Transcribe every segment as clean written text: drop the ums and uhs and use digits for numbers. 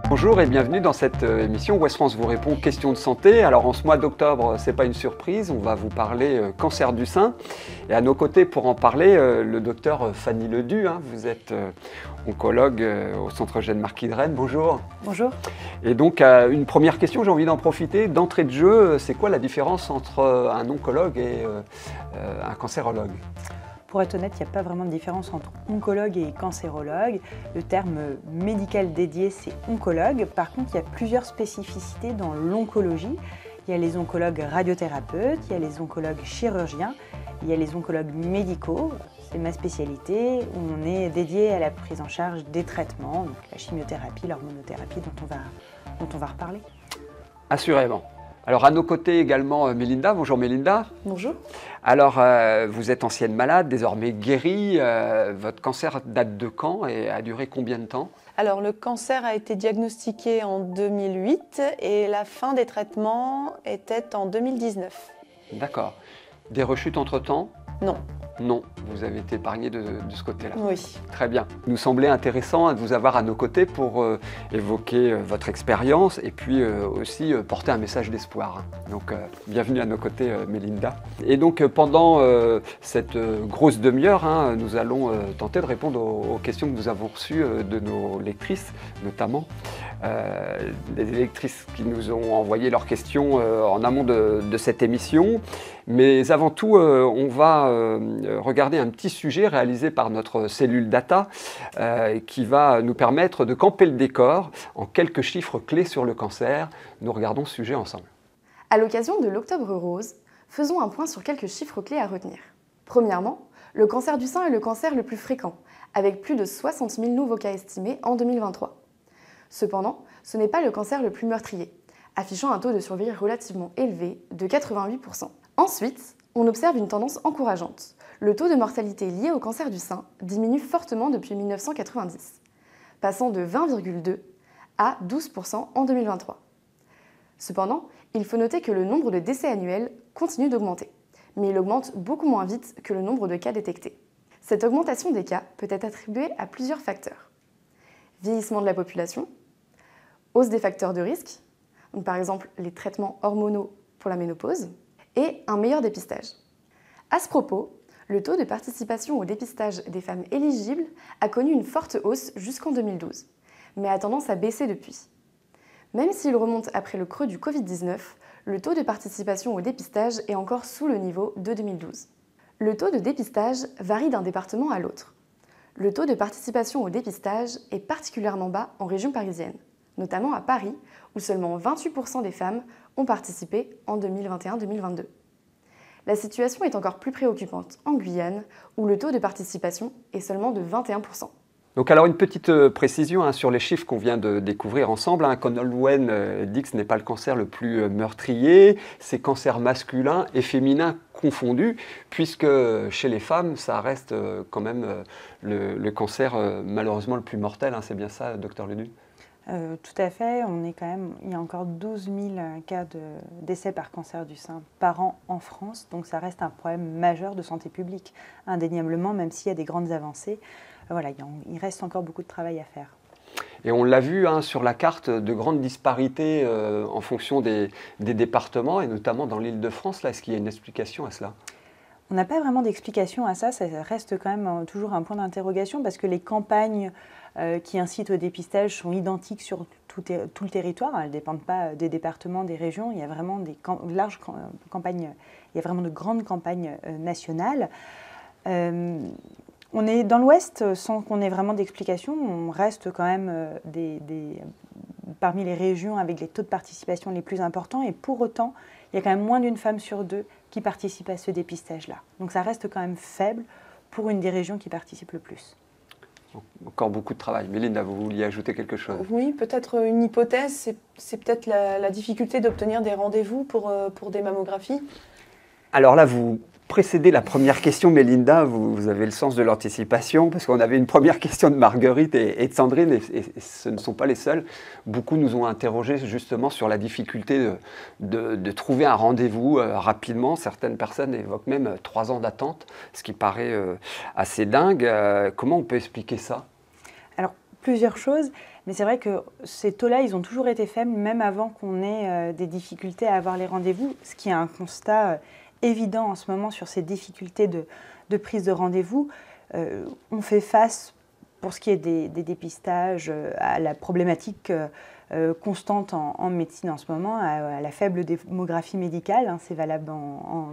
Bonjour et bienvenue dans cette émission Ouest France vous répond questions de santé. Alors en ce mois d'octobre, c'est pas une surprise, on va vous parler cancer du sein. Et à nos côtés pour en parler, le docteur Fanny Ledu, vous êtes oncologue au Centre Jeanne Marquis de Rennes. Bonjour. Bonjour. Et donc une première question, j'ai envie d'en profiter. D'entrée de jeu, c'est quoi la différence entre un oncologue et un cancérologue ? Pour être honnête, il n'y a pas vraiment de différence entre oncologue et cancérologue. Le terme médical dédié, c'est oncologue. Par contre, il y a plusieurs spécificités dans l'oncologie. Il y a les oncologues radiothérapeutes, il y a les oncologues chirurgiens, il y a les oncologues médicaux. C'est ma spécialité, où on est dédié à la prise en charge des traitements, donc la chimiothérapie, l'hormonothérapie dont on va reparler. Assurément. Alors à nos côtés également Mélinda. Bonjour Mélinda. Bonjour. Alors vous êtes ancienne malade, désormais guérie. Votre cancer date de quand et a duré combien de temps ? Alors le cancer a été diagnostiqué en 2008 et la fin des traitements était en 2019. D'accord. Des rechutes entre-temps ? Non. Non, vous avez été épargné de ce côté-là. Oui. Très bien. Il nous semblait intéressant de vous avoir à nos côtés pour évoquer votre expérience et puis aussi porter un message d'espoir. Donc bienvenue à nos côtés Mélinda. Et donc pendant cette grosse demi-heure, nous allons tenter de répondre aux questions que nous avons reçues de nos lectrices notamment. Les lectrices qui nous ont envoyé leurs questions en amont de cette émission. Mais avant tout, on va regarder un petit sujet réalisé par notre cellule data qui va nous permettre de camper le décor en quelques chiffres clés sur le cancer. Nous regardons ce sujet ensemble. À l'occasion de l'Octobre Rose, faisons un point sur quelques chiffres clés à retenir. Premièrement, le cancer du sein est le cancer le plus fréquent, avec plus de 60 000 nouveaux cas estimés en 2023. Cependant, ce n'est pas le cancer le plus meurtrier, affichant un taux de survie relativement élevé de 88%. Ensuite, on observe une tendance encourageante. Le taux de mortalité lié au cancer du sein diminue fortement depuis 1990, passant de 20,2 à 12% en 2023. Cependant, il faut noter que le nombre de décès annuels continue d'augmenter, mais il augmente beaucoup moins vite que le nombre de cas détectés. Cette augmentation des cas peut être attribuée à plusieurs facteurs. Vieillissement de la population, hausse des facteurs de risque, donc par exemple les traitements hormonaux pour la ménopause, et un meilleur dépistage. À ce propos, le taux de participation au dépistage des femmes éligibles a connu une forte hausse jusqu'en 2012, mais a tendance à baisser depuis. Même s'il remonte après le creux du Covid-19, le taux de participation au dépistage est encore sous le niveau de 2012. Le taux de dépistage varie d'un département à l'autre. Le taux de participation au dépistage est particulièrement bas en région parisienne, notamment à Paris, où seulement 28% des femmes ont participé en 2021-2022. La situation est encore plus préoccupante en Guyane, où le taux de participation est seulement de 21%. Donc alors une petite précision sur les chiffres qu'on vient de découvrir ensemble. Conor Owen dit que ce n'est pas le cancer le plus meurtrier, c'est cancer masculin et féminin confondus, puisque chez les femmes, ça reste quand même le cancer malheureusement le plus mortel. C'est bien ça, docteur Ledu ? Tout à fait. Il y a encore 12 000 cas de décès par cancer du sein par an en France, donc ça reste un problème majeur de santé publique, indéniablement, même s'il y a des grandes avancées. Il reste encore beaucoup de travail à faire. Et on l'a vu sur la carte, de grandes disparités en fonction des départements, et notamment dans l'Île-de-France. Est-ce qu'il y a une explication à cela ? On n'a pas vraiment d'explication à ça, ça reste quand même toujours un point d'interrogation parce que les campagnes qui incitent au dépistage sont identiques sur tout le territoire, elles ne dépendent pas des départements, des régions, il y a vraiment larges campagnes, il y a vraiment de grandes campagnes nationales. On est dans l'Ouest sans qu'on ait vraiment d'explication, on reste quand même parmi les régions avec les taux de participation les plus importants et pour autant, il y a quand même moins d'une femme sur deux qui participe à ce dépistage-là. Donc ça reste quand même faible pour une des régions qui participe le plus. Encore beaucoup de travail. Mélinda, vous vouliez ajouter quelque chose ? Oui, peut-être une hypothèse, c'est peut-être la difficulté d'obtenir des rendez-vous pour des mammographies. Alors là, vous précédé la première question, Mélinda, vous avez le sens de l'anticipation, parce qu'on avait une première question de Marguerite et de Sandrine, et ce ne sont pas les seuls. Beaucoup nous ont interrogés justement sur la difficulté de trouver un rendez-vous rapidement. Certaines personnes évoquent même 3 ans d'attente, ce qui paraît assez dingue. Comment on peut expliquer ça? Alors, plusieurs choses, mais c'est vrai que ces taux-là, ils ont toujours été faibles, même avant qu'on ait des difficultés à avoir les rendez-vous, ce qui est un constat évident en ce moment sur ces difficultés de prise de rendez-vous. On fait face, pour ce qui est des dépistages, à la problématique constante en médecine en ce moment, à la faible démographie médicale. Hein, c'est valable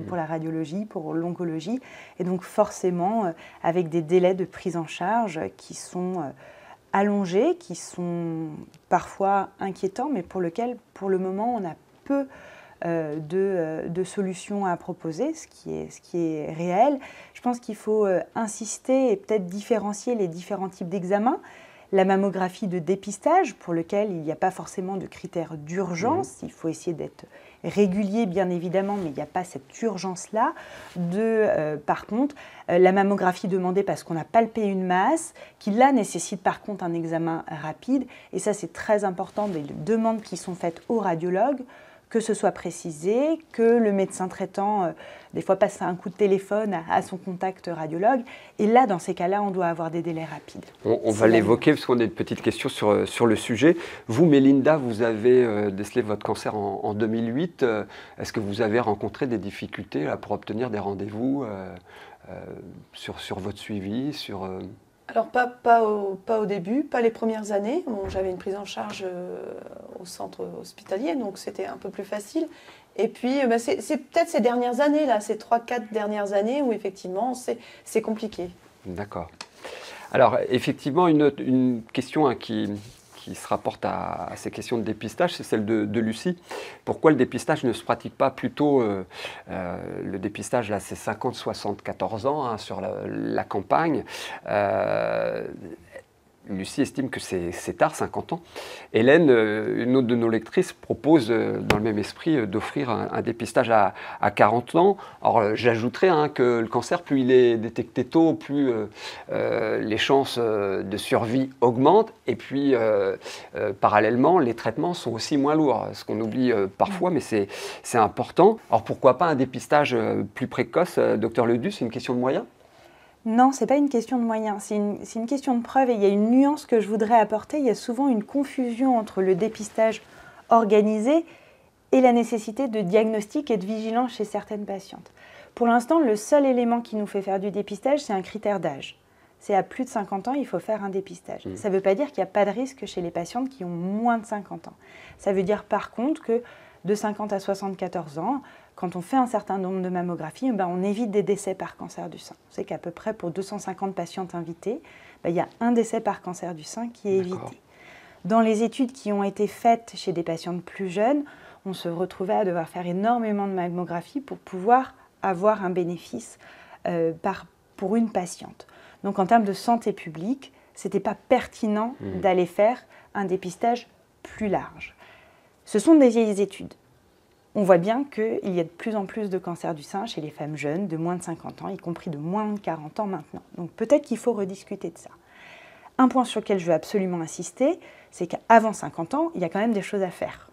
pour la radiologie, pour l'oncologie, et donc forcément avec des délais de prise en charge qui sont allongés, qui sont parfois inquiétants, mais pour lesquels, pour le moment, on a peu de solutions à proposer, ce qui est réel. Je pense qu'il faut insister et peut-être différencier les différents types d'examens. La mammographie de dépistage, pour lequel il n'y a pas forcément de critères d'urgence, il faut essayer d'être régulier bien évidemment, mais il n'y a pas cette urgence-là. Par contre, la mammographie demandée parce qu'on a palpé une masse, qui là nécessite par contre un examen rapide, et ça c'est très important, des demandes qui sont faites aux radiologues, que ce soit précisé, que le médecin traitant, des fois, passe un coup de téléphone à son contact radiologue. Et là, dans ces cas-là, on doit avoir des délais rapides. On va l'évoquer parce qu'on a une petite question sur le sujet. Vous, Mélinda, vous avez décelé votre cancer en 2008. Est-ce que vous avez rencontré des difficultés là, pour obtenir des rendez-vous sur votre suivi Alors pas au début, pas les premières années. Bon, j'avais une prise en charge au centre hospitalier, donc c'était un peu plus facile. Et puis c'est peut-être ces dernières années, là, ces 3-4 dernières années où effectivement c'est compliqué. D'accord. Alors effectivement, une question qui se rapporte à ces questions de dépistage, c'est celle de Lucie. Pourquoi le dépistage ne se pratique pas plutôt le dépistage, là, c'est 50-74 ans hein, sur la campagne. Lucie estime que c'est tard, 50 ans. Hélène, une autre de nos lectrices, propose dans le même esprit d'offrir un dépistage à 40 ans. Alors j'ajouterais hein, que le cancer, plus il est détecté tôt, plus les chances de survie augmentent. Et puis parallèlement, les traitements sont aussi moins lourds, ce qu'on oublie parfois, mais c'est important. Alors pourquoi pas un dépistage plus précoce, docteur Ledu, c'est une question de moyens? Non, ce n'est pas une question de moyens, c'est une question de preuve et il y a une nuance que je voudrais apporter. Il y a souvent une confusion entre le dépistage organisé et la nécessité de diagnostic et de vigilance chez certaines patientes. Pour l'instant, le seul élément qui nous fait faire du dépistage, c'est un critère d'âge. C'est à plus de 50 ans, il faut faire un dépistage. Ça ne veut pas dire qu'il n'y a pas de risque chez les patientes qui ont moins de 50 ans. Ça veut dire par contre que de 50 à 74 ans, quand on fait un certain nombre de mammographies, on évite des décès par cancer du sein. On sait qu'à peu près pour 250 patientes invitées, il y a un décès par cancer du sein qui est évité. Dans les études qui ont été faites chez des patientes plus jeunes, on se retrouvait à devoir faire énormément de mammographies pour pouvoir avoir un bénéfice pour une patiente. Donc en termes de santé publique, ce n'était pas pertinent d'aller faire un dépistage plus large. Ce sont des vieilles études. On voit bien qu'il y a de plus en plus de cancers du sein chez les femmes jeunes de moins de 50 ans, y compris de moins de 40 ans maintenant. Donc peut-être qu'il faut rediscuter de ça. Un point sur lequel je veux absolument insister, c'est qu'avant 50 ans, il y a quand même des choses à faire.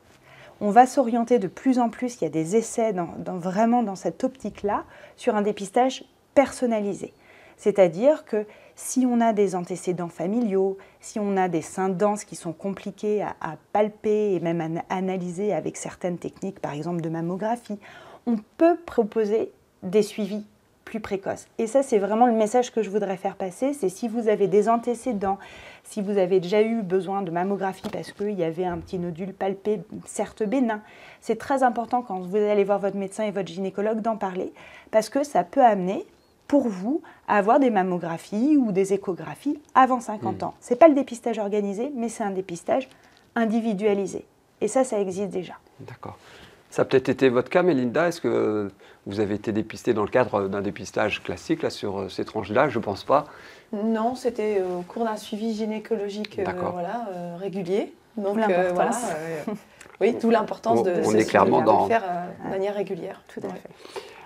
On va s'orienter de plus en plus, il y a des essais vraiment dans cette optique-là, sur un dépistage personnalisé. C'est-à-dire que si on a des antécédents familiaux, si on a des seins denses qui sont compliqués à palper et même à analyser avec certaines techniques, par exemple de mammographie, on peut proposer des suivis plus précoces. Et ça, c'est vraiment le message que je voudrais faire passer, c'est si vous avez des antécédents, si vous avez déjà eu besoin de mammographie parce qu'il y avait un petit nodule palpé, certes bénin, c'est très important quand vous allez voir votre médecin et votre gynécologue d'en parler, parce que ça peut amener pour vous à avoir des mammographies ou des échographies avant 50 ans. Ce n'est pas le dépistage organisé, mais c'est un dépistage individualisé. Et ça existe déjà. D'accord. Ça a peut-être été votre cas, Mélinda. Est-ce que vous avez été dépistée dans le cadre d'un dépistage classique là, sur ces tranches d'âge? Je ne pense pas. Non, c'était au cours d'un suivi gynécologique régulier. Donc oui, d'où l'importance de le faire de manière régulière. Tout à fait.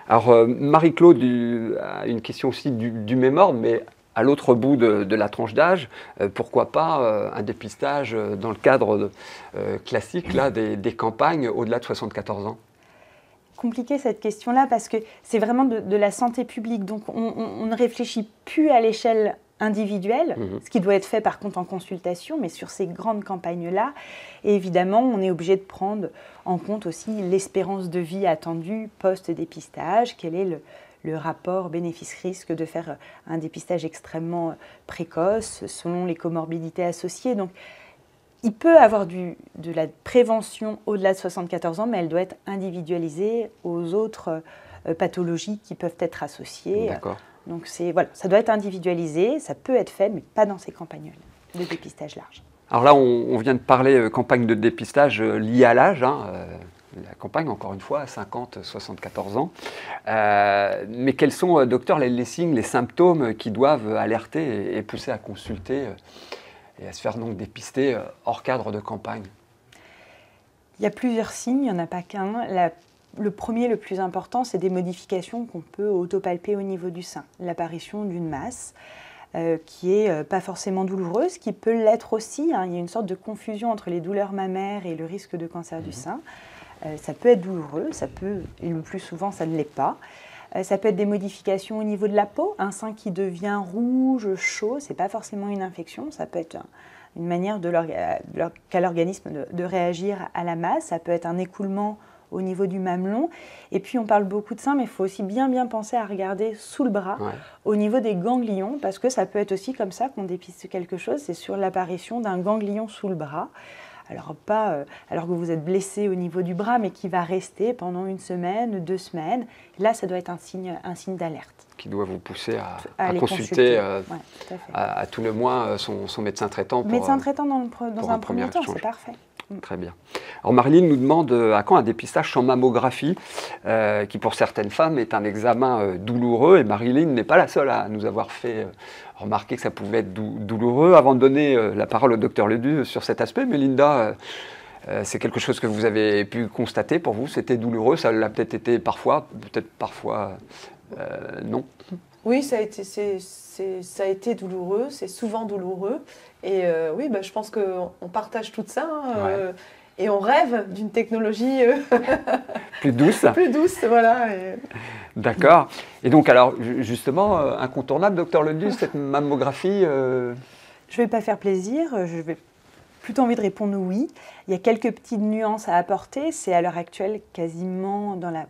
Alors, Marie-Claude a une question aussi du même ordre, mais à l'autre bout de la tranche d'âge, pourquoi pas un dépistage dans le cadre classique là, des campagnes au-delà de 74 ans? Compliqué cette question-là parce que c'est vraiment de la santé publique. Donc on ne réfléchit plus à l'échelle individuelle, ce qui doit être fait par contre en consultation, mais sur ces grandes campagnes-là. Et évidemment, on est obligé de prendre en compte aussi l'espérance de vie attendue post-dépistage. Quel est le rapport bénéfice-risque de faire un dépistage extrêmement précoce selon les comorbidités associées. Donc, il peut avoir de la prévention au-delà de 74 ans, mais elle doit être individualisée aux autres pathologies qui peuvent être associées. D'accord. Donc voilà, ça doit être individualisé, ça peut être fait, mais pas dans ces campagnes de dépistage large. Alors là, on vient de parler campagne de dépistage liée à l'âge. La campagne, encore une fois, à 50-74 ans. Mais quels sont, docteur, les signes, les symptômes qui doivent alerter et pousser à consulter et à se faire donc dépister hors cadre de campagne? Il y a plusieurs signes, il n'y en a pas qu'un. Le premier, le plus important, c'est des modifications qu'on peut autopalper au niveau du sein. L'apparition d'une masse qui n'est pas forcément douloureuse, qui peut l'être aussi. Il y a une sorte de confusion entre les douleurs mammaires et le risque de cancer du sein. Ça peut être douloureux, et le plus souvent, ça ne l'est pas. Ça peut être des modifications au niveau de la peau, un sein qui devient rouge, chaud, ce n'est pas forcément une infection, ça peut être une manière qu'a l'organisme de réagir à la masse, ça peut être un écoulement au niveau du mamelon. Et puis on parle beaucoup de sein, mais il faut aussi bien penser à regarder sous le bras, au niveau des ganglions, parce que ça peut être aussi comme ça qu'on dépiste quelque chose, c'est sur l'apparition d'un ganglion sous le bras. Alors pas alors que vous êtes blessé au niveau du bras, mais qui va rester pendant 1 semaine, 2 semaines. Là, ça doit être un signe d'alerte. Qui doit vous pousser à consulter à tout le moins son médecin traitant. Médecin traitant dans un premier temps, c'est parfait. Très bien. Alors Marilyn nous demande à quand un dépistage sans mammographie, qui pour certaines femmes est un examen douloureux, et Marilyn n'est pas la seule à nous avoir fait remarquer que ça pouvait être douloureux. Avant de donner la parole au docteur Ledu sur cet aspect, Mélinda, c'est quelque chose que vous avez pu constater pour vous, c'était douloureux, ça l'a peut-être été parfois, non. Oui, ça a été douloureux, c'est souvent douloureux. Et oui, je pense qu'on partage tout ça. Et on rêve d'une technologie plus douce. Plus douce, voilà. D'accord. Et donc, alors, justement, incontournable, docteur Ledu, cette mammographie Je ne vais pas faire plaisir, je vais plutôt envie de répondre oui. Il y a quelques petites nuances à apporter. C'est à l'heure actuelle quasiment dans la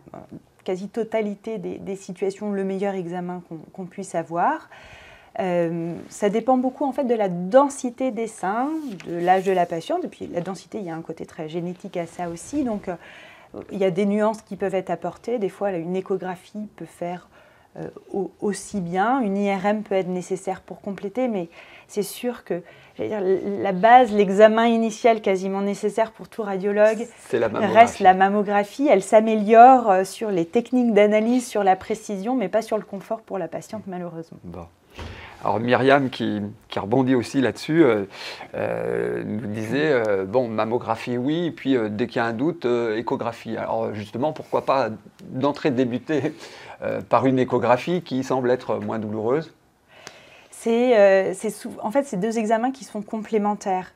quasi-totalité des situations le meilleur examen qu'on puisse avoir. Ça dépend beaucoup en fait de la densité des seins, de l'âge de la patiente. Et puis la densité, il y a un côté très génétique à ça aussi. Donc il y a des nuances qui peuvent être apportées. Des fois, une échographie peut faire aussi bien. Une IRM peut être nécessaire pour compléter, mais c'est sûr que la base, l'examen initial quasiment nécessaire pour tout radiologue reste la mammographie. Elle s'améliore sur les techniques d'analyse, sur la précision, mais pas sur le confort pour la patiente malheureusement. Bon. Alors Myriam, qui rebondit aussi là-dessus, nous disait, mammographie oui, et puis dès qu'il y a un doute, échographie. Alors justement, pourquoi pas d'entrée débuter par une échographie qui semble être moins douloureuse? En fait, c'est 2 examens qui sont complémentaires.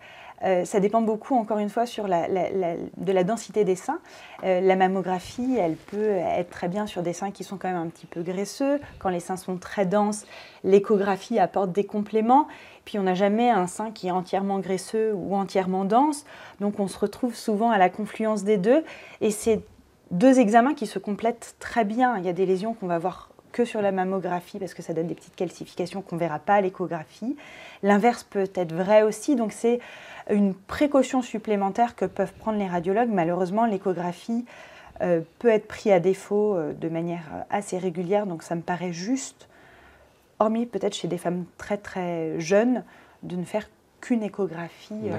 Ça dépend beaucoup, encore une fois, de la densité des seins. La mammographie, elle peut être très bien sur des seins qui sont quand même un petit peu graisseux. Quand les seins sont très denses, l'échographie apporte des compléments. Puis on n'a jamais un sein qui est entièrement graisseux ou entièrement dense. Donc on se retrouve souvent à la confluence des deux. Et c'est 2 examens qui se complètent très bien. Il y a des lésions qu'on va voir que sur la mammographie parce que ça donne des petites calcifications qu'on ne verra pas à l'échographie. L'inverse peut être vrai aussi, donc c'est une précaution supplémentaire que peuvent prendre les radiologues. Malheureusement, l'échographie peut être prise à défaut de manière assez régulière, donc ça me paraît juste, hormis peut-être chez des femmes très très jeunes, de ne faire qu'une échographie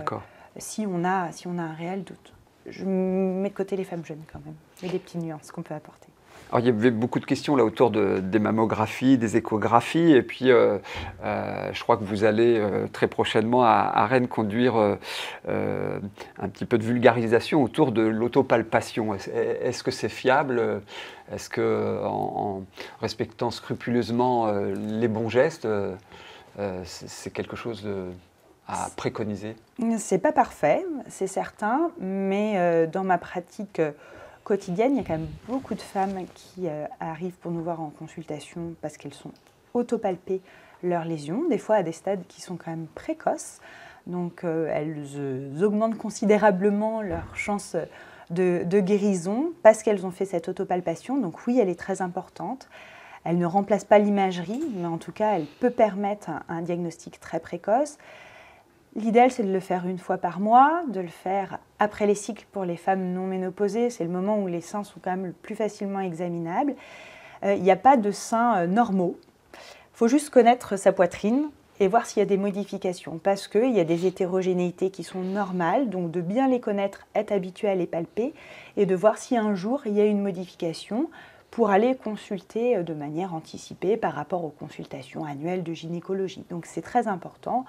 si on a un réel doute. Je mets de côté les femmes jeunes quand même, et des petites nuances qu'on peut apporter. Alors, il y avait beaucoup de questions là autour des mammographies, des échographies, et puis je crois que vous allez très prochainement à Rennes conduire un petit peu de vulgarisation autour de l'autopalpation. Est-ce que c'est fiable? Est-ce que, en respectant scrupuleusement les bons gestes, c'est quelque chose à préconiser? C'est pas parfait, c'est certain, mais dans ma pratique quotidienne, il y a quand même beaucoup de femmes qui arrivent pour nous voir en consultation parce qu'elles sont autopalpées leurs lésions, des fois à des stades qui sont quand même précoces. Donc elles augmentent considérablement leurs chances de guérison parce qu'elles ont fait cette autopalpation. Donc oui, elle est très importante. Elle ne remplace pas l'imagerie, mais en tout cas, elle peut permettre un diagnostic très précoce. L'idéal, c'est de le faire une fois par mois, de le faire après les cycles pour les femmes non ménopausées. C'est le moment où les seins sont quand même le plus facilement examinables. Il n'y a pas de seins normaux. Il faut juste connaître sa poitrine et voir s'il y a des modifications. Parce qu'il y a des hétérogénéités qui sont normales, donc de bien les connaître, être habitué à les palper et de voir si un jour il y a une modification pour aller consulter de manière anticipée par rapport aux consultations annuelles de gynécologie. Donc c'est très important.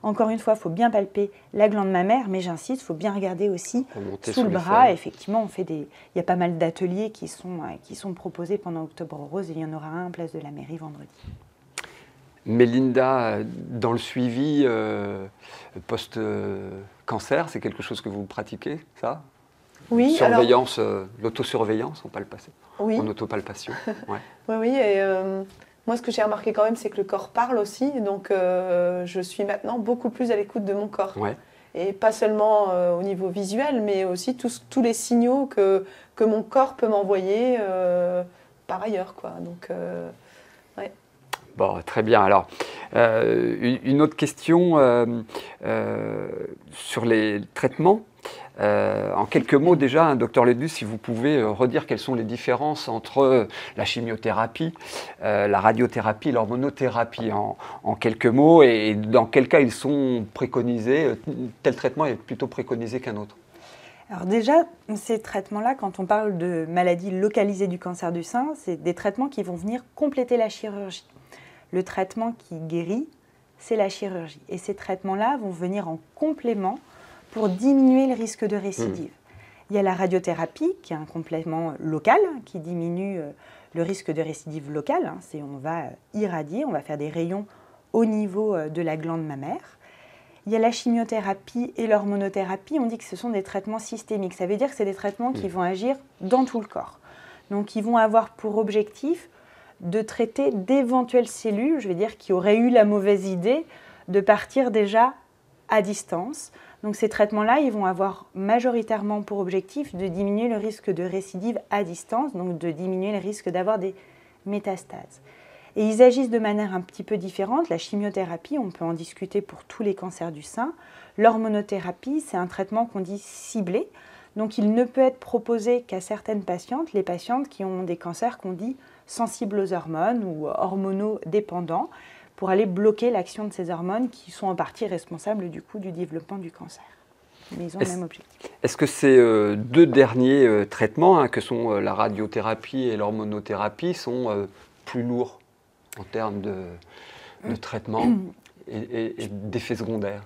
Encore une fois, il faut bien palper la glande mammaire, mais j'insiste, il faut bien regarder aussi sous le bras. Effectivement, il y a pas mal d'ateliers qui sont proposés pendant Octobre Rose et il y en aura un en place de la mairie vendredi. Mélinda, dans le suivi post-cancer, c'est quelque chose que vous pratiquez, ça? Oui. Surveillance, l'autosurveillance, on peut le passer. Oui. En autopalpation. Ouais. Oui, et moi, ce que j'ai remarqué quand même, c'est que le corps parle aussi. Donc, je suis maintenant beaucoup plus à l'écoute de mon corps. Ouais. Et pas seulement au niveau visuel, mais aussi tous les signaux que mon corps peut m'envoyer par ailleurs, quoi. Donc, ouais. Bon, très bien. Alors, une autre question sur les traitements. En quelques mots déjà, docteur Ledus, si vous pouvez redire quelles sont les différences entre la chimiothérapie, la radiothérapie et l'hormonothérapie en quelques mots, et dans quel cas ils sont préconisés, tel traitement est plutôt préconisé qu'un autre? Alors déjà, ces traitements-là, quand on parle de maladies localisées du cancer du sein, c'est des traitements qui vont venir compléter la chirurgie. Le traitement qui guérit, c'est la chirurgie. Et ces traitements-là vont venir en complément pour diminuer le risque de récidive. Il y a la radiothérapie, qui est un complément local, qui diminue le risque de récidive locale. On va irradier, on va faire des rayons au niveau de la glande mammaire. Il y a la chimiothérapie et l'hormonothérapie. On dit que ce sont des traitements systémiques. Ça veut dire que c'est des traitements qui vont agir dans tout le corps. Donc, ils vont avoir pour objectif de traiter d'éventuelles cellules, je veux dire, qui auraient eu la mauvaise idée de partir déjà à distance. Donc ces traitements-là, ils vont avoir majoritairement pour objectif de diminuer le risque de récidive à distance, donc de diminuer le risque d'avoir des métastases. Et ils agissent de manière un petit peu différente. La chimiothérapie, on peut en discuter pour tous les cancers du sein. L'hormonothérapie, c'est un traitement qu'on dit ciblé. Donc il ne peut être proposé qu'à certaines patientes, les patientes qui ont des cancers qu'on dit sensibles aux hormones ou hormonodépendants, pour aller bloquer l'action de ces hormones qui sont en partie responsables du coup du développement du cancer. Mais ils ont le même objectif. Est-ce que ces deux derniers traitements, que sont la radiothérapie et l'hormonothérapie, sont plus lourds en termes de traitement et d'effets secondaires?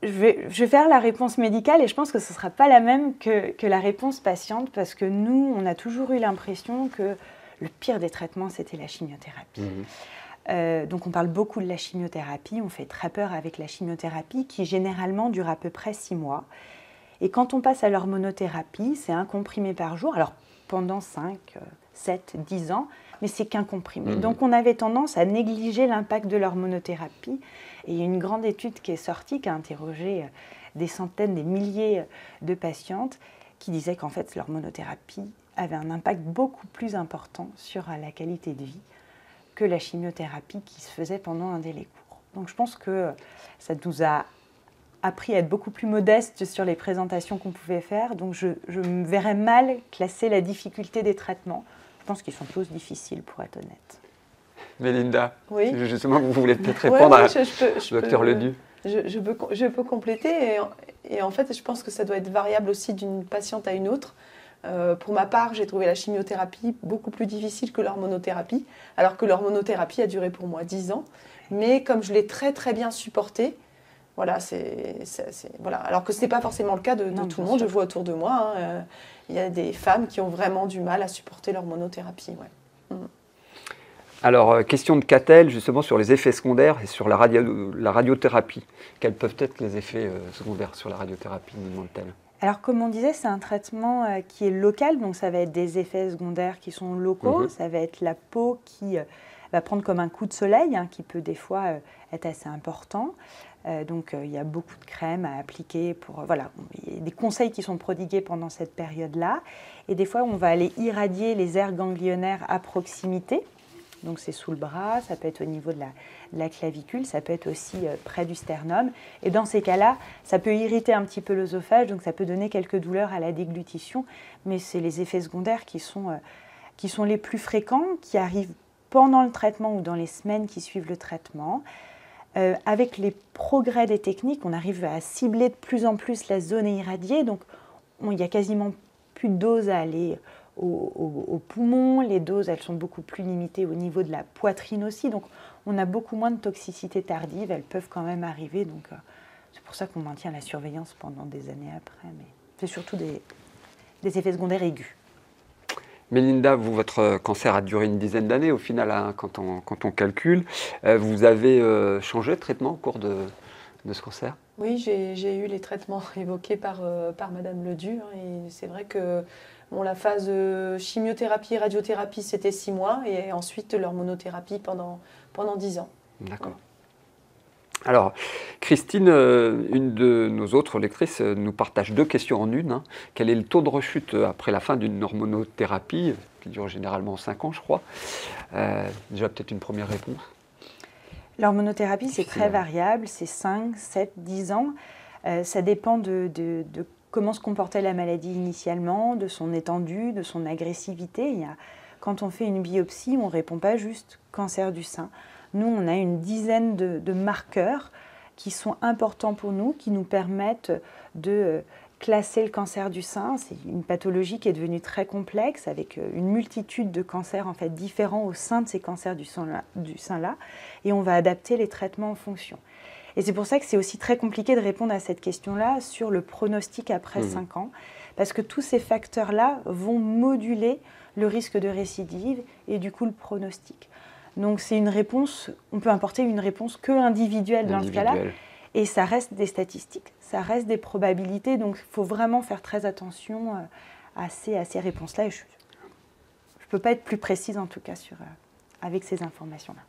Je vais faire la réponse médicale et je pense que ce ne sera pas la même que la réponse patiente parce que nous, on a toujours eu l'impression que le pire des traitements, c'était la chimiothérapie. Donc on parle beaucoup de la chimiothérapie, on fait très peur avec la chimiothérapie qui généralement dure à peu près 6 mois. Et quand on passe à l'hormonothérapie, c'est un comprimé par jour, alors pendant 5, 7, 10 ans, mais c'est qu'un comprimé. Donc on avait tendance à négliger l'impact de l'hormonothérapie. Et il y a une grande étude qui est sortie, qui a interrogé des centaines, des milliers de patientes, qui disait qu'en fait l'hormonothérapie avait un impact beaucoup plus important sur la qualité de vie que la chimiothérapie qui se faisait pendant un délai court. Donc je pense que ça nous a appris à être beaucoup plus modeste sur les présentations qu'on pouvait faire. Donc je me verrais mal classer la difficulté des traitements. Je pense qu'ils sont tous difficiles, pour être honnête. Mélinda, oui. Justement, vous voulez peut-être répondre à docteur Ledus. Je peux compléter et en fait, je pense que ça doit être variable aussi d'une patiente à une autre. Pour ma part, j'ai trouvé la chimiothérapie beaucoup plus difficile que l'hormonothérapie, alors que l'hormonothérapie a duré pour moi 10 ans. Mais comme je l'ai très très bien supportée, voilà, voilà. Alors que ce n'est pas forcément le cas de tout le monde. Je vois autour de moi, il y a des femmes qui ont vraiment du mal à supporter l'hormonothérapie. Ouais. Alors, question de Catel, justement, sur les effets secondaires et sur la radiothérapie. Quels peuvent être les effets secondaires sur la radiothérapie, nous demande-t-elle? Alors, comme on disait, c'est un traitement qui est local, donc ça va être des effets secondaires qui sont locaux, ça va être la peau qui va prendre comme un coup de soleil, qui peut des fois être assez important. Donc, il y a beaucoup de crèmes à appliquer voilà, il y a des conseils qui sont prodigués pendant cette période-là. Et des fois, on va aller irradier les aires ganglionnaires à proximité. Donc, c'est sous le bras, ça peut être au niveau de la clavicule, ça peut être aussi près du sternum. Et dans ces cas-là, ça peut irriter un petit peu l'œsophage, donc ça peut donner quelques douleurs à la déglutition. Mais c'est les effets secondaires qui sont les plus fréquents, qui arrivent pendant le traitement ou dans les semaines qui suivent le traitement. Avec les progrès des techniques, on arrive à cibler de plus en plus la zone irradiée. Donc, il n'y a quasiment plus de doses à aller au poumon. Les doses, elles sont beaucoup plus limitées au niveau de la poitrine aussi. Donc, on a beaucoup moins de toxicité tardive. Elles peuvent quand même arriver. Donc, c'est pour ça qu'on maintient la surveillance pendant des années après. Mais c'est surtout des effets secondaires aigus. Mélinda, vous, votre cancer a duré une dizaine d'années au final, quand on calcule. Vous avez changé de traitement au cours de ce cancer? Oui, j'ai eu les traitements évoqués par Madame Ledu. Et c'est vrai que la phase chimiothérapie et radiothérapie, c'était 6 mois. Et ensuite, l'hormonothérapie pendant 10 ans. D'accord. Alors, Christine, une de nos autres lectrices, nous partage 2 questions en une. Quel est le taux de rechute après la fin d'une hormonothérapie, qui dure généralement 5 ans, je crois? Déjà, peut-être une première réponse. L'hormonothérapie, c'est très variable, c'est 5, 7, 10 ans. Ça dépend de comment se comportait la maladie initialement, de son étendue, de son agressivité. Quand on fait une biopsie, on ne répond pas juste cancer du sein. Nous, on a une dizaine de marqueurs qui sont importants pour nous, qui nous permettent de classer le cancer du sein. C'est une pathologie qui est devenue très complexe, avec une multitude de cancers en fait, différents au sein de ces cancers du sein-là. Et on va adapter les traitements en fonction. Et c'est pour ça que c'est aussi très compliqué de répondre à cette question-là sur le pronostic après 5 ans, parce que tous ces facteurs-là vont moduler le risque de récidive et du coup le pronostic. Donc c'est une réponse, on peut apporter une réponse que individuelle dans ce cas-là, et ça reste des statistiques, ça reste des probabilités, donc il faut vraiment faire très attention à ces réponses-là. Et je ne peux pas être plus précise en tout cas avec ces informations-là.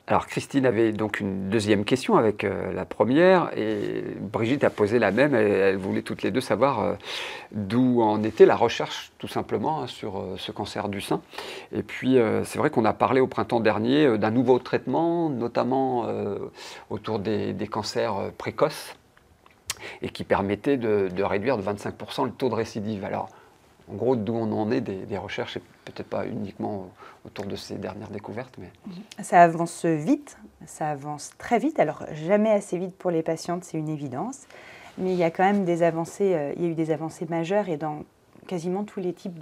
Alors Christine avait donc une deuxième question avec la première, et Brigitte a posé la même. Elle voulait toutes les deux savoir d'où en était la recherche tout simplement sur ce cancer du sein. Et puis c'est vrai qu'on a parlé au printemps dernier d'un nouveau traitement, notamment autour des cancers précoces, et qui permettait de réduire de 25% le taux de récidive. Alors en gros, d'où on en est des recherches, et peut-être pas uniquement autour de ces dernières découvertes. Mais... Ça avance vite, ça avance très vite. Alors, jamais assez vite pour les patientes, c'est une évidence. Mais il y a quand même des avancées, il y a eu des avancées majeures et dans quasiment tous les types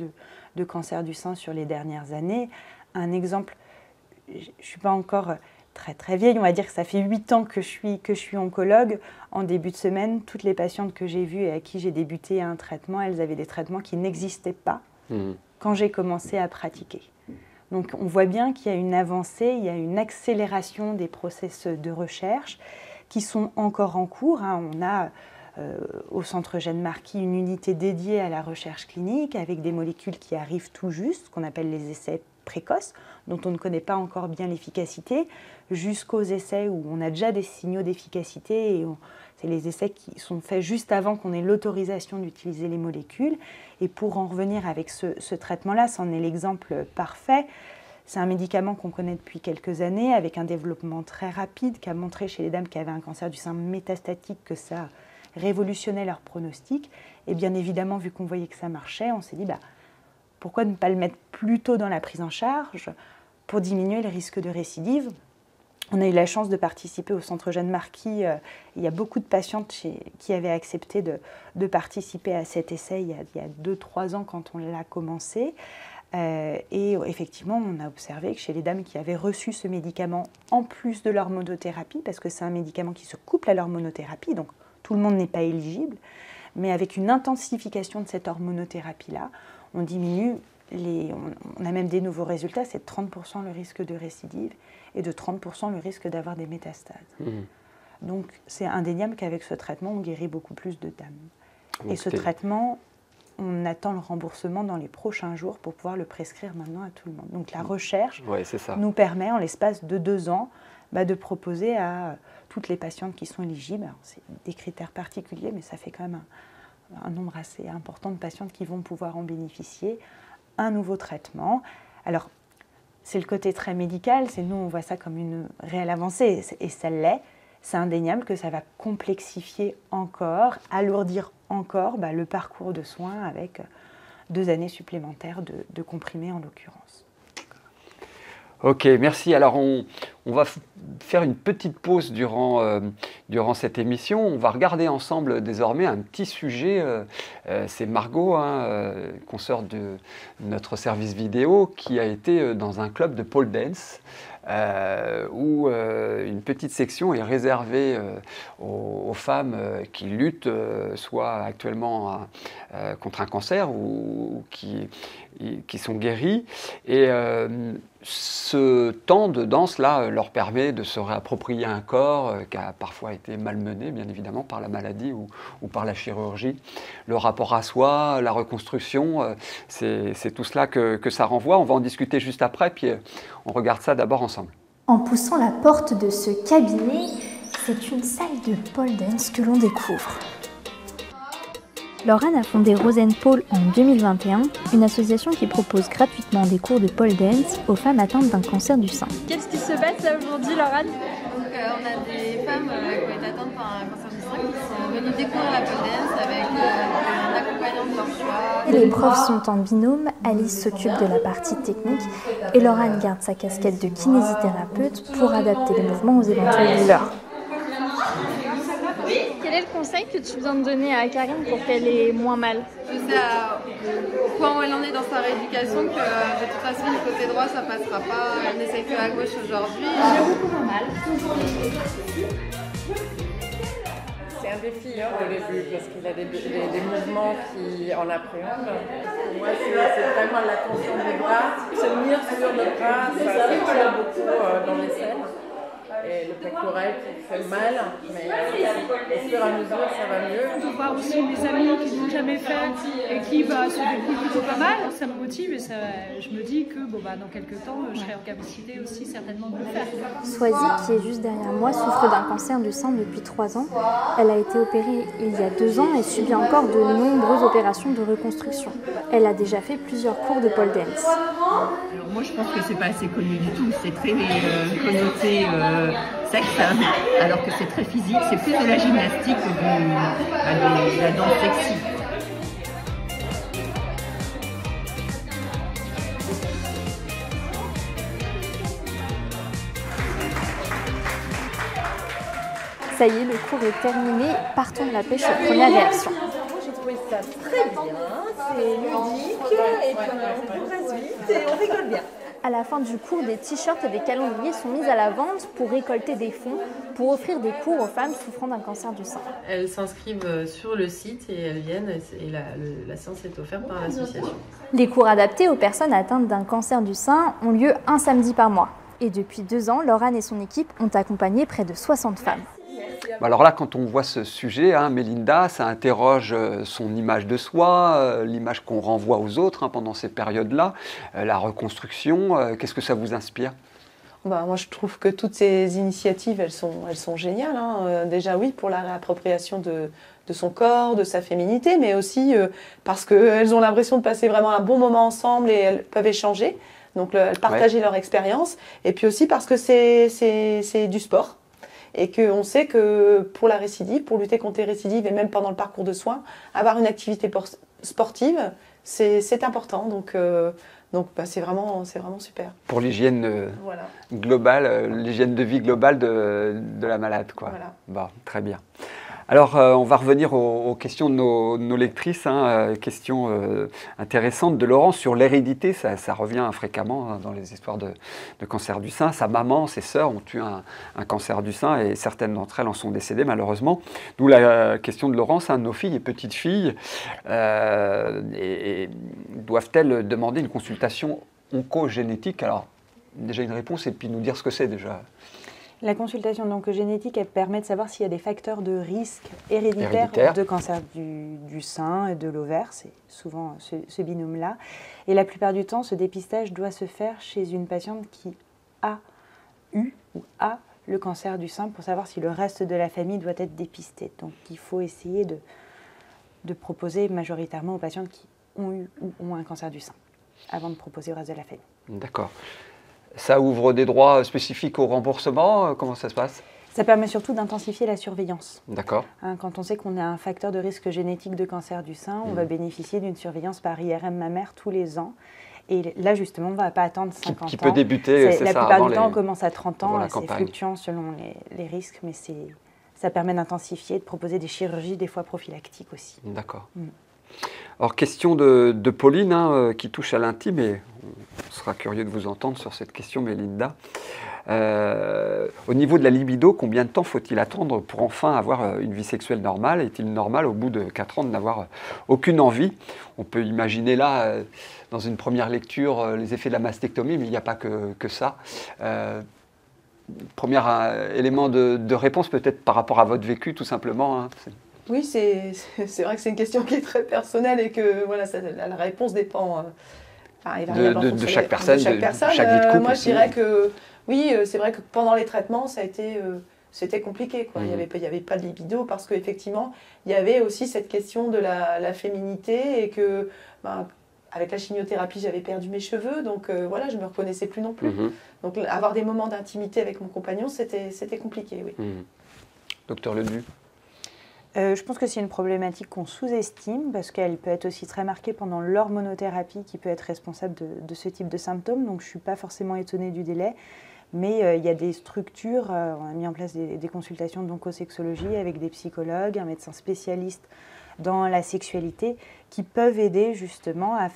de cancers du sein sur les dernières années. Un exemple, je ne suis pas encore très très vieille, on va dire que ça fait 8 ans que je suis oncologue. En début de semaine, toutes les patientes que j'ai vues et à qui j'ai débuté un traitement, elles avaient des traitements qui n'existaient pas quand j'ai commencé à pratiquer. Donc on voit bien qu'il y a une avancée, il y a une accélération des process de recherche qui sont encore en cours. On a au Centre Jeanne Marquis une unité dédiée à la recherche clinique avec des molécules qui arrivent tout juste, ce qu'on appelle les essais précoces, dont on ne connaît pas encore bien l'efficacité, jusqu'aux essais où on a déjà des signaux d'efficacité. C'est les essais qui sont faits juste avant qu'on ait l'autorisation d'utiliser les molécules. Et pour en revenir avec ce traitement-là, c'en est l'exemple parfait. C'est un médicament qu'on connaît depuis quelques années, avec un développement très rapide, qui a montré chez les dames qui avaient un cancer du sein métastatique que ça révolutionnait leur pronostic. Et bien évidemment, vu qu'on voyait que ça marchait, on s'est dit pourquoi ne pas le mettre plus tôt dans la prise en charge pour diminuer le risque de récidive. On a eu la chance de participer au Centre Jeanne Marquis. Il y a beaucoup de patientes qui avaient accepté de participer à cet essai il y a 2-3 ans quand on l'a commencé. Et effectivement, on a observé que chez les dames qui avaient reçu ce médicament en plus de l'hormonothérapie, parce que c'est un médicament qui se couple à l'hormonothérapie, donc tout le monde n'est pas éligible, mais avec une intensification de cette hormonothérapie-là, on diminue, on a même des nouveaux résultats, c'est de 30% le risque de récidive et de 30% le risque d'avoir des métastases. Donc c'est indéniable qu'avec ce traitement, on guérit beaucoup plus de dames. Et ce traitement, on attend le remboursement dans les prochains jours pour pouvoir le prescrire maintenant à tout le monde. Donc la recherche nous permet, en l'espace de 2 ans, de proposer à toutes les patientes qui sont éligibles, c'est des critères particuliers, mais ça fait quand même un nombre assez important de patientes qui vont pouvoir en bénéficier, un nouveau traitement. Alors, c'est le côté très médical, nous on voit ça comme une réelle avancée, et ça l'est. C'est indéniable que ça va complexifier encore, alourdir encore le parcours de soins avec 2 années supplémentaires de comprimés en l'occurrence. Ok, merci. Alors on va faire une petite pause durant cette émission. On va regarder ensemble désormais un petit sujet. C'est Margot, consoeur de notre service vidéo, qui a été dans un club de pole dance. Où une petite section est réservée aux femmes qui luttent soit actuellement contre un cancer ou qui sont guéries. Et ce temps de danse-là leur permet de se réapproprier un corps qui a parfois été malmené, bien évidemment, par la maladie ou par la chirurgie. Le rapport à soi, la reconstruction, c'est tout cela que ça renvoie. On va en discuter juste après, puis on regarde ça d'abord ensemble. En poussant la porte de ce cabinet, c'est une salle de pole dance que l'on découvre. Laurane a fondé Rose & Pole en 2021, une association qui propose gratuitement des cours de pole dance aux femmes atteintes d'un cancer du sein. Qu'est-ce qui se passe là aujourd'hui, Laurane? Donc, on a des femmes qui ont été atteintes par un cancer du sein qui sont venues découvrir la pole dance avec un accompagnant de leur choix. Les profs sont en binôme, Alice s'occupe de la partie technique et Laurane garde sa casquette de kinésithérapeute pour adapter les mouvements aux éventuelles douleurs. Quel est le conseil que tu viens de donner à Karine pour qu'elle ait moins mal? Je sais au point où elle en est dans sa rééducation que de toute façon du côté droit ça passera pas, elle n'essaie que à gauche aujourd'hui. J'ai beaucoup moins mal. C'est un défi au début parce qu'il a des mouvements qui en appréhendent. Pour moi c'est vraiment la tension des bras, se tenir sur le bras, ça tire beaucoup dans les selles. Et le pectoral qui fait mal, mais au fur et à mesure ça va mieux. On peut voir aussi mes amis qui ne l'ont jamais fait et qui se découlent plutôt pas mal, ça me motive et je me dis que dans quelques temps je serai en capacité aussi certainement de le faire. Swazi, qui est juste derrière moi, souffre d'un cancer du sein depuis 3 ans. Elle a été opérée il y a 2 ans et subit encore de nombreuses opérations de reconstruction. Elle a déjà fait plusieurs cours de pole dance. Alors moi je pense que c'est pas assez connu du tout, c'est très connoté sexe, alors que c'est très physique, c'est plus de la gymnastique que de la danse sexy. Ça y est, le cours est terminé, partons de la pêche aux premières réactions. J'ai trouvé ça très bien, c'est ludique et puis on progresse vite et on rigole bien. À la fin du cours, des t-shirts et des calendriers sont mis à la vente pour récolter des fonds pour offrir des cours aux femmes souffrant d'un cancer du sein. Elles s'inscrivent sur le site et elles viennent et la séance est offerte par l'association. Les cours adaptés aux personnes atteintes d'un cancer du sein ont lieu un samedi par mois. Et depuis 2 ans, Laurane et son équipe ont accompagné près de 60 femmes. Alors là, quand on voit ce sujet, Mélinda, ça interroge son image de soi, l'image qu'on renvoie aux autres pendant ces périodes-là, la reconstruction. Qu'est-ce que ça vous inspire ? Moi, je trouve que toutes ces initiatives, elles sont géniales. Déjà, oui, pour la réappropriation de son corps, de sa féminité, mais aussi parce qu'elles ont l'impression de passer vraiment un bon moment ensemble et elles peuvent échanger, donc partager leur expérience. Et puis aussi parce que c'est du sport. Et qu'on sait que pour la récidive, pour lutter contre les récidives et même pendant le parcours de soins, avoir une activité sportive, c'est important. Donc Donc c'est vraiment super. Pour l'hygiène Voilà. globale, l'hygiène de vie globale de la malade, quoi. Voilà. Bon, très bien. Alors, on va revenir aux questions de nos lectrices, hein, questions intéressantes de Laurence sur l'hérédité, ça revient fréquemment hein, dans les histoires de cancer du sein. Sa maman, ses sœurs ont eu un cancer du sein et certaines d'entre elles en sont décédées malheureusement. D'où la question de Laurence, hein, nos filles et petites filles, doivent-elles demander une consultation oncogénétique? Alors, déjà une réponse et puis nous dire ce que c'est déjà. La consultation d'oncogénétique, elle permet de savoir s'il y a des facteurs de risque héréditaires de cancer du sein et de l'ovaire. C'est souvent ce binôme-là. Et la plupart du temps, ce dépistage doit se faire chez une patiente qui a eu ou a le cancer du sein pour savoir si le reste de la famille doit être dépisté. Donc il faut essayer de proposer majoritairement aux patientes qui ont eu ou ont un cancer du sein avant de proposer au reste de la famille. D'accord. Ça ouvre des droits spécifiques au remboursement? Comment ça se passe? Ça permet surtout d'intensifier la surveillance. D'accord. Hein, quand on sait qu'on a un facteur de risque génétique de cancer du sein, on va bénéficier d'une surveillance par IRM mammaire tous les ans. Et là, justement, on ne va pas attendre 50 ans. Qui peut débuter, c'est ça, la plupart du temps, on commence à 30 ans. C'est fluctuant selon les risques, mais ça permet d'intensifier, de proposer des chirurgies, des fois prophylactiques aussi. D'accord. Alors, question de Pauline, hein, qui touche à l'intime, et on sera curieux de vous entendre sur cette question, Mélinda. Au niveau de la libido, combien de temps faut-il attendre pour enfin avoir une vie sexuelle normale? Est-il normal, au bout de 4 ans, de n'avoir aucune envie? On peut imaginer là, dans une première lecture, les effets de la mastectomie, mais il n'y a pas que ça. Premier élément de réponse, peut-être par rapport à votre vécu, tout simplement. Hein. Oui, c'est vrai que c'est une question qui est très personnelle et que voilà, la réponse dépend de chaque personne, de chaque vie de couple. Moi, je dirais que oui, c'est vrai que pendant les traitements, ça a été c'était compliqué, quoi. Il n'y avait pas de libido parce qu'effectivement, il y avait aussi cette question de la féminité et que avec la chimiothérapie, j'avais perdu mes cheveux, donc voilà, je ne me reconnaissais plus non plus. Donc avoir des moments d'intimité avec mon compagnon, c'était compliqué, oui. Docteur Ledu? Je pense que c'est une problématique qu'on sous-estime parce qu'elle peut être aussi très marquée pendant l'hormonothérapie qui peut être responsable de ce type de symptômes. Donc je ne suis pas forcément étonnée du délai. Mais il y a des structures, on a mis en place des consultations d'oncosexologie avec des psychologues, un médecin spécialiste dans la sexualité qui peuvent aider justement à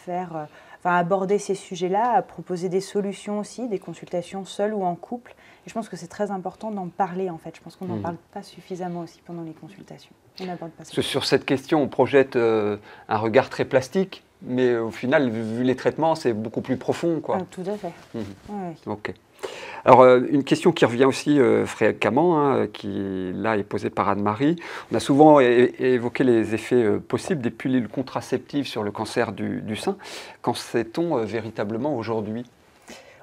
aborder ces sujets-là, à proposer des solutions aussi, des consultations seules ou en couple. Et je pense que c'est très important d'en parler en fait. Je pense qu'on n'en parle pas suffisamment aussi pendant les consultations. On n'aborde pas ça. Sur cette question, on projette un regard très plastique, mais au final, vu les traitements, c'est beaucoup plus profond, quoi. Tout à fait. Ouais. Ok. Alors, une question qui revient aussi fréquemment, hein, qui là est posée par Anne-Marie. On a souvent évoqué les effets possibles des pilules contraceptives sur le cancer du sein. Qu'en sait-on véritablement aujourd'hui?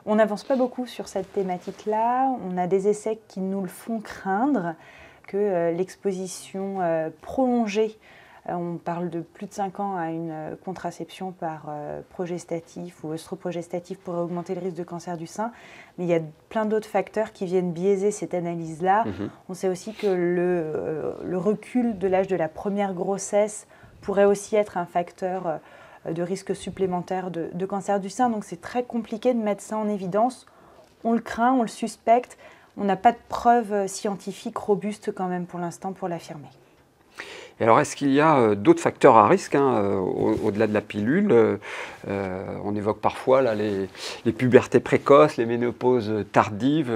On n'avance pas beaucoup sur cette thématique-là. On a des essais qui nous le font craindre, que l'exposition prolongée, on parle de plus de 5 ans à une contraception par progestatif ou œstroprogestatif pourrait augmenter le risque de cancer du sein. Mais il y a plein d'autres facteurs qui viennent biaiser cette analyse-là. On sait aussi que le recul de l'âge de la première grossesse pourrait aussi être un facteur de risque supplémentaire de cancer du sein. Donc c'est très compliqué de mettre ça en évidence. On le craint, on le suspecte. On n'a pas de preuves scientifiques robustes quand même pour l'instant pour l'affirmer. Et alors, est-ce qu'il y a d'autres facteurs à risque au-delà de la pilule? On évoque parfois là, les pubertés précoces, les ménopauses tardives.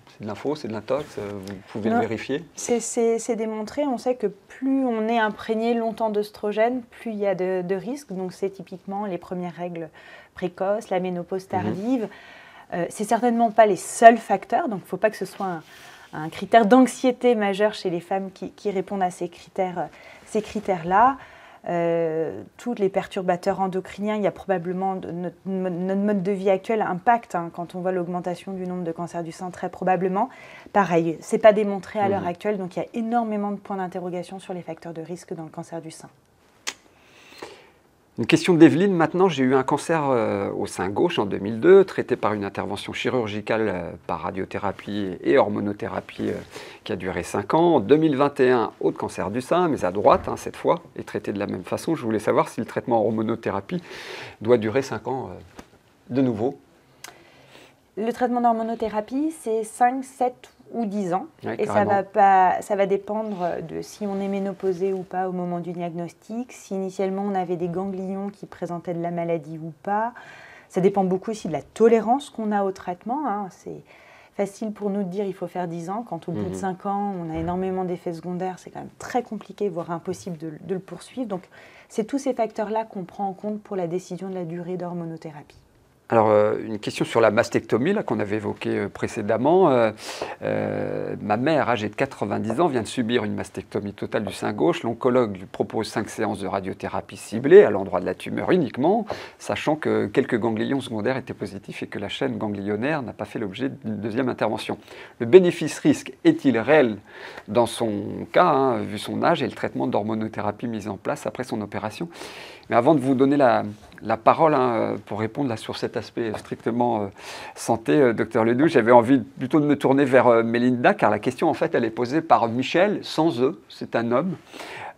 C'est de l'info, c'est de l'intox, vous pouvez le vérifier? C'est démontré, on sait que plus on est imprégné longtemps d'œstrogène, plus il y a de risques. Donc c'est typiquement les premières règles précoces, la ménopause tardive. C'est certainement pas les seuls facteurs, donc il ne faut pas que ce soit un critère d'anxiété majeur chez les femmes qui répondent à ces critères-là. Tous les perturbateurs endocriniens, il y a probablement notre mode de vie actuel impact quand on voit l'augmentation du nombre de cancers du sein, très probablement. Pareil, ce n'est pas démontré à l'heure actuelle, donc il y a énormément de points d'interrogation sur les facteurs de risque dans le cancer du sein. Une question d'Evelyne maintenant. J'ai eu un cancer au sein gauche en 2002, traité par une intervention chirurgicale par radiothérapie et hormonothérapie qui a duré 5 ans. En 2021, autre cancer du sein, mais à droite cette fois, et traité de la même façon. Je voulais savoir si le traitement hormonothérapie doit durer 5 ans de nouveau? Le traitement d'hormonothérapie, c'est 5, 7 ou 10 ans. Oui, et ça va dépendre de si on est ménopausé ou pas au moment du diagnostic, si initialement on avait des ganglions qui présentaient de la maladie ou pas. Ça dépend beaucoup aussi de la tolérance qu'on a au traitement. Hein. C'est facile pour nous de dire il faut faire 10 ans. Quand au bout de 5 ans, on a énormément d'effets secondaires, c'est quand même très compliqué, voire impossible de le poursuivre. Donc c'est tous ces facteurs-là qu'on prend en compte pour la décision de la durée d'hormonothérapie. Alors, une question sur la mastectomie qu'on avait évoquée précédemment. Ma mère, âgée de 90 ans, vient de subir une mastectomie totale du sein gauche. L'oncologue lui propose 5 séances de radiothérapie ciblée à l'endroit de la tumeur uniquement, sachant que quelques ganglions secondaires étaient positifs et que la chaîne ganglionnaire n'a pas fait l'objet d'une deuxième intervention. Le bénéfice-risque est-il réel dans son cas, vu son âge et le traitement d'hormonothérapie mis en place après son opération? Mais avant de vous donner la parole pour répondre là, sur cet aspect strictement santé, docteur Ledoux, j'avais envie plutôt de me tourner vers Mélinda, car la question, en fait, elle est posée par Michel, sans E, c'est un homme.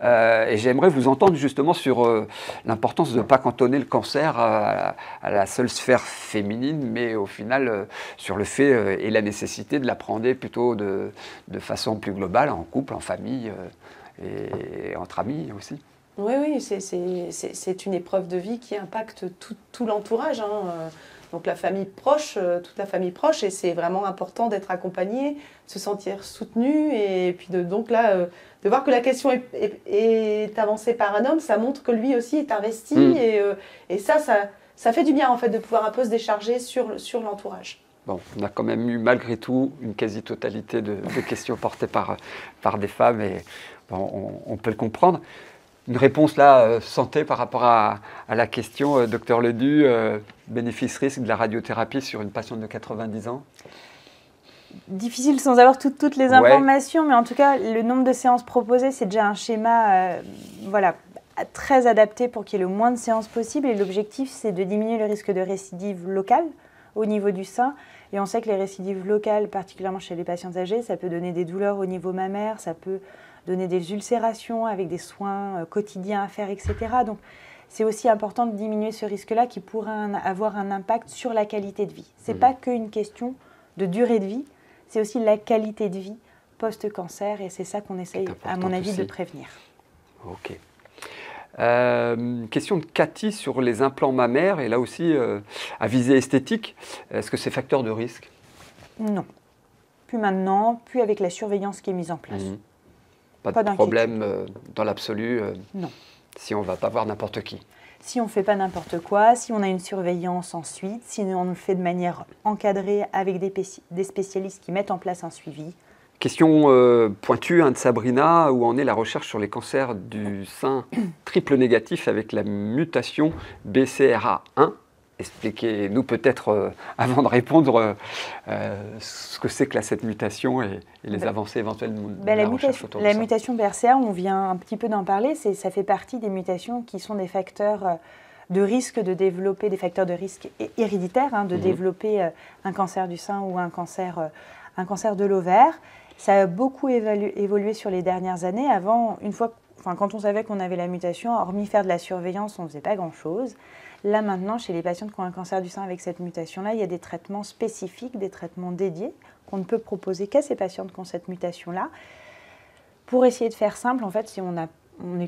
Et j'aimerais vous entendre justement sur l'importance de ne pas cantonner le cancer à la seule sphère féminine, mais au final sur le fait et la nécessité de l'appréhender plutôt de façon plus globale, en couple, en famille et entre amis aussi. Oui, oui, c'est une épreuve de vie qui impacte tout l'entourage. Donc la famille proche, toute la famille proche, et c'est vraiment important d'être accompagné, de se sentir soutenu, et puis de voir que la question est avancée par un homme, ça montre que lui aussi est investi, et ça fait du bien en fait de pouvoir un peu se décharger sur l'entourage. Bon, on a quand même eu malgré tout une quasi-totalité de questions portées par des femmes, et bon, on peut le comprendre. Une réponse là, santé par rapport à la question, docteur Ledoux, bénéfice-risque de la radiothérapie sur une patiente de 90 ans? Difficile sans avoir toutes les informations, mais en tout cas, le nombre de séances proposées, c'est déjà un schéma très adapté pour qu'il y ait le moins de séances possible. Et l'objectif, c'est de diminuer le risque de récidive locale au niveau du sein. Et on sait que les récidives locales, particulièrement chez les patients âgés, ça peut donner des douleurs au niveau mammaire, ça peut donner des ulcérations avec des soins quotidiens à faire, etc. Donc, c'est aussi important de diminuer ce risque-là qui pourrait avoir un impact sur la qualité de vie. Ce n'est pas qu'une question de durée de vie, c'est aussi la qualité de vie post-cancer, et c'est ça qu'on essaye, à mon avis, de prévenir. Ok. Question de Cathy sur les implants mammaires, et là aussi, à visée esthétique, est-ce que c'est facteur de risque? Non. Plus maintenant, plus avec la surveillance qui est mise en place. Pas de problème dans l'absolu non. Si on ne va pas voir n'importe qui. Si on ne fait pas n'importe quoi, si on a une surveillance ensuite, si on le fait de manière encadrée avec des spécialistes qui mettent en place un suivi. Question pointue de Sabrina, où en est la recherche sur les cancers du sein triple négatif avec la mutation BCRA1? Expliquez-nous peut-être, avant de répondre, ce que c'est que cette mutation et les avancées éventuelles de la recherche autour de ça. La mutation BRCA, on vient un petit peu d'en parler, ça fait partie des mutations qui sont des facteurs de risque de développer, des facteurs de risque héréditaires, de développer un cancer du sein ou un cancer de l'ovaire. Ça a beaucoup évolué sur les dernières années. Avant, quand on savait qu'on avait la mutation, hormis faire de la surveillance, on ne faisait pas grand-chose. Là, maintenant, chez les patients qui ont un cancer du sein avec cette mutation-là, il y a des traitements spécifiques, des traitements dédiés qu'on ne peut proposer qu'à ces patients qui ont cette mutation-là. Pour essayer de faire simple, en fait,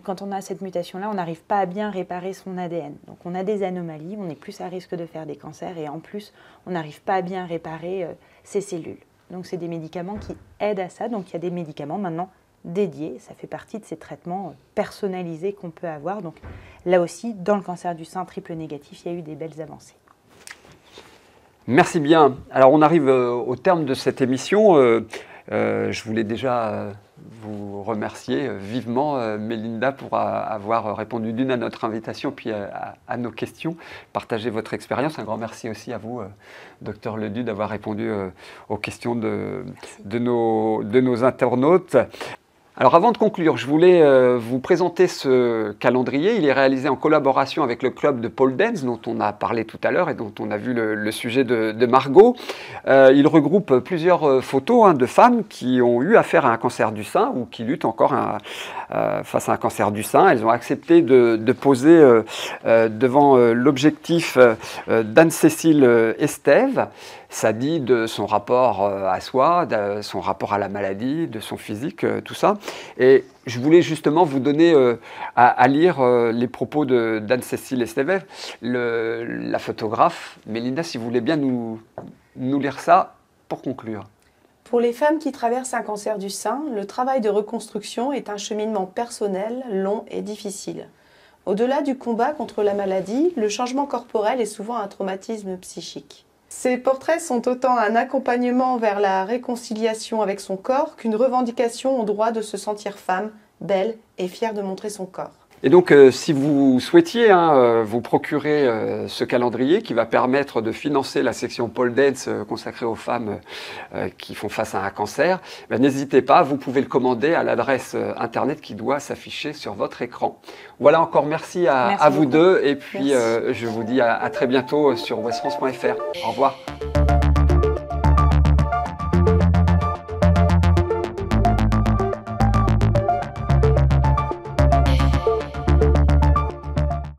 quand on a cette mutation-là, on n'arrive pas à bien réparer son ADN. Donc, on a des anomalies, on est plus à risque de faire des cancers, et en plus, on n'arrive pas à bien réparer ces cellules. Donc, c'est des médicaments qui aident à ça. Donc, il y a des médicaments maintenant dédiés. Ça fait partie de ces traitements personnalisés qu'on peut avoir. Donc, là aussi, dans le cancer du sein triple négatif, il y a eu des belles avancées. Merci bien. Alors, on arrive au terme de cette émission. Je voulais déjà vous remercier vivement, Mélinda, pour avoir répondu d'une à notre invitation, puis à nos questions, partager votre expérience. Un grand merci aussi à vous, docteur Ledoux, d'avoir répondu aux questions de nos internautes. Alors avant de conclure, je voulais vous présenter ce calendrier. Il est réalisé en collaboration avec le club de pole dance dont on a parlé tout à l'heure et dont on a vu le sujet de Margot. Il regroupe plusieurs photos de femmes qui ont eu affaire à un cancer du sein ou qui luttent encore face à un cancer du sein. Elles ont accepté de poser devant l'objectif d'Anne-Cécile Estève. Ça dit de son rapport à soi, de son rapport à la maladie, de son physique, tout ça. Et je voulais justement vous donner à lire les propos d'Anne-Cécile Estève, la photographe. Mélinda, si vous voulez bien nous lire ça pour conclure. Pour les femmes qui traversent un cancer du sein, le travail de reconstruction est un cheminement personnel, long et difficile. Au-delà du combat contre la maladie, le changement corporel est souvent un traumatisme psychique. Ces portraits sont autant un accompagnement vers la réconciliation avec son corps qu'une revendication au droit de se sentir femme, belle et fière de montrer son corps. Et donc, si vous souhaitiez vous procurer ce calendrier qui va permettre de financer la section pole dance consacrée aux femmes qui font face à un cancer, n'hésitez pas, vous pouvez le commander à l'adresse internet qui doit s'afficher sur votre écran. Voilà, encore merci à vous deux, et puis je vous dis à très bientôt sur westfrance.fr. Au revoir.